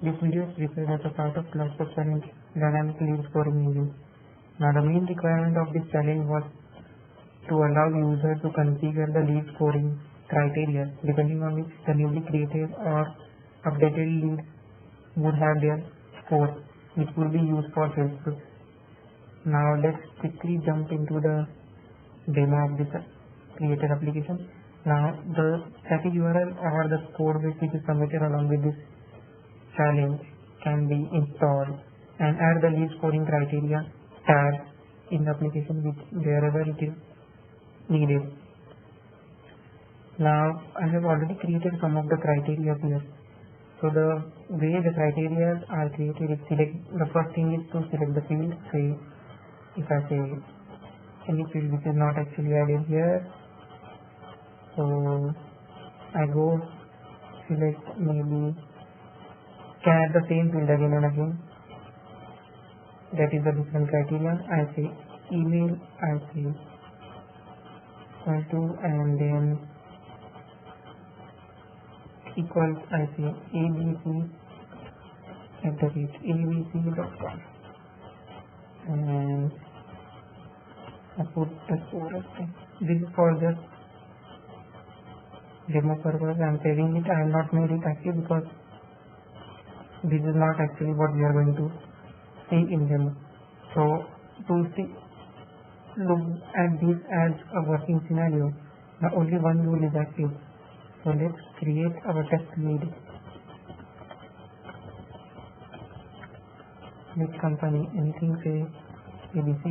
This video is prepared as a part of Classpass Challenge Dynamic Lead Scoring Engine. Now the main requirement of this challenge was to allow users to configure the lead scoring criteria depending on which the newly created or updated lead would have their score, which will be used for Salesforce. Now let's quickly jump into the demo of this created application. Now the static URL or the code base which is submitted along with this challenge can be installed and add the lead scoring criteria tag in the application wherever it is needed. Now I have already created some of the criteria here. So the way the criteria are created is the first thing is to select the field. Say if I say any field which is not actually added here, so I go select maybe can add the same field again and again. That is the different criteria. I say email, I say equal to, and then equals, I say abc@abc.com, and I put the score as well. This is for just demo purpose. I am saving it. I have not made it active because this is not actually what we are going to see in demo. So to see, look at this as a working scenario, now only one rule is active. So let's create our test lead. Which company? Anything, say ABC,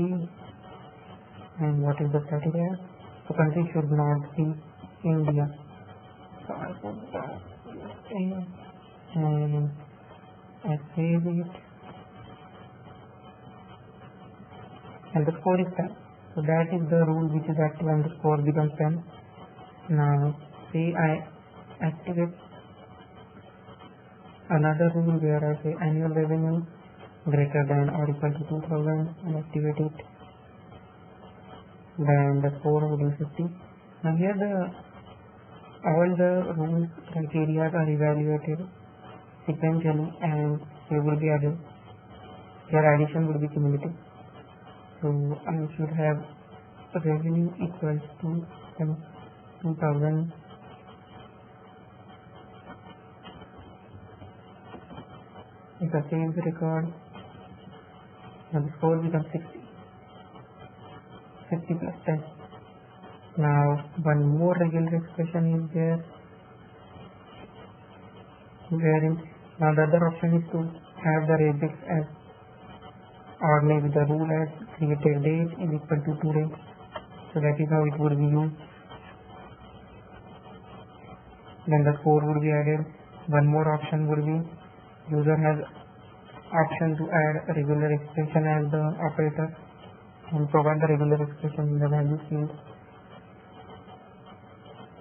and what is the criteria? So country should not be India. So I put that and I save it, and the score is 10. So that is the rule which is active and the score becomes 10. Now say I activate another rule where I say annual revenue greater than or equal to 2000 and activate it. Then the score would be 50. Now here all the rules criteria are evaluated sequentially and they will be added. Their addition will be cumulative. So I should have revenue equals to 2000 if I save the record, and the score becomes 60. 50 plus 10. Now one more regular expression is there, wherein now the other option is to have the regex as, or maybe the rule as created date is equal to today. So that is how it would be used. Then the score would be added. One more option would be user has option to add a regular expression as the operator and provide the regular expression in the value field.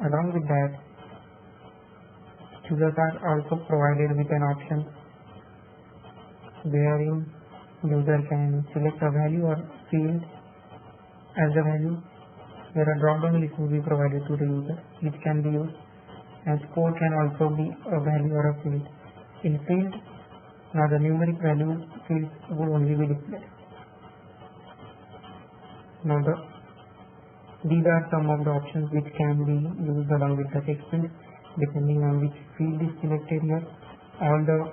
Along with that, users are also provided with an option wherein user can select a value or field as the value, where a drop-down list will be provided to the user which can be used, and score can also be a value or a field. In field, now the numeric value fields will only be displayed. Now these are some of the options which can be used along with the text field. Depending on which field is selected here, all the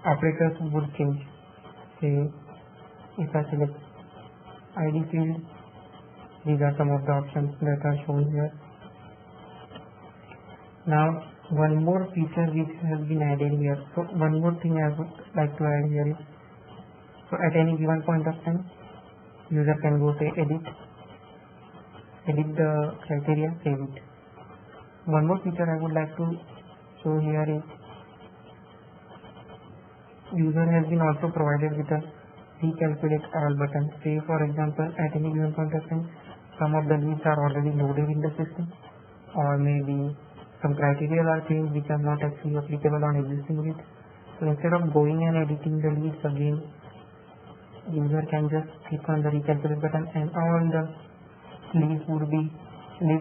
operators would change. Say if I select ID field, these are some of the options that are shown here. Now one more feature which has been added here. So one more thing I would like to add here is, so at any given point of time, user can go say edit the criteria, save it. One more feature I would like to show here is user has been also provided with a recalculate all button. Say for example at any given point of time some of the leads are already loaded in the system, or maybe some criteria are changed which are not actually applicable on existing leads. So instead of going and editing the leads again, user can just click on the recalculate button and all the lead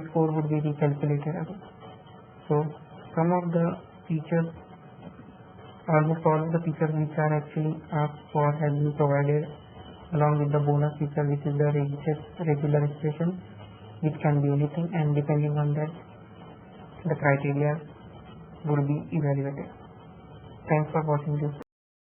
score would be recalculated again. So some of the features Almost all of the features which are actually asked for have been provided, along with the bonus feature, which is the regular expression, which can be anything, and depending on that the criteria will be evaluated. Thanks for watching this.